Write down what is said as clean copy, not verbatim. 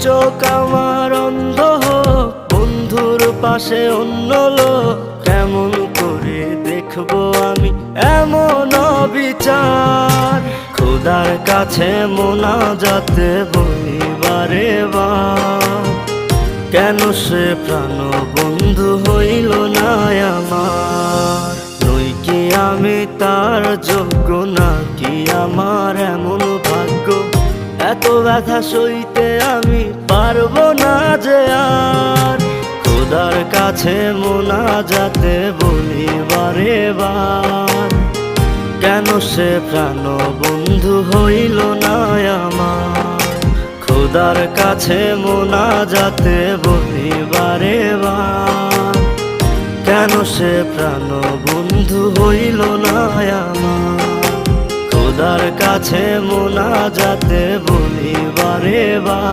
চোখ আমার অন্ধ হোক, বন্ধুর পাশে অন্য লোক, কেমন করে দেখবো আমি এমন অবিচার। খোদার কাছে মোনাজাতে বলি বারে বার, কেন সে প্রাণ বন্ধু হইল না আমার। নই কি আমি তার যোগ্য, নাকি আমার এমন ভাগ্য, এত ব্যথা সইতে আমি পারবো না যে আর। খোদার কাছে মোনাজাতে বলি বারে বার, কেন সে প্রাণ বন্ধু হইল না আমার। খোদার কাছে মোনাজাতে বলি বারে বার, কেন সে প্রাণ বন্ধু হইল না আমার। খোদার কাছে মোনাজাতে বলি বারে বার।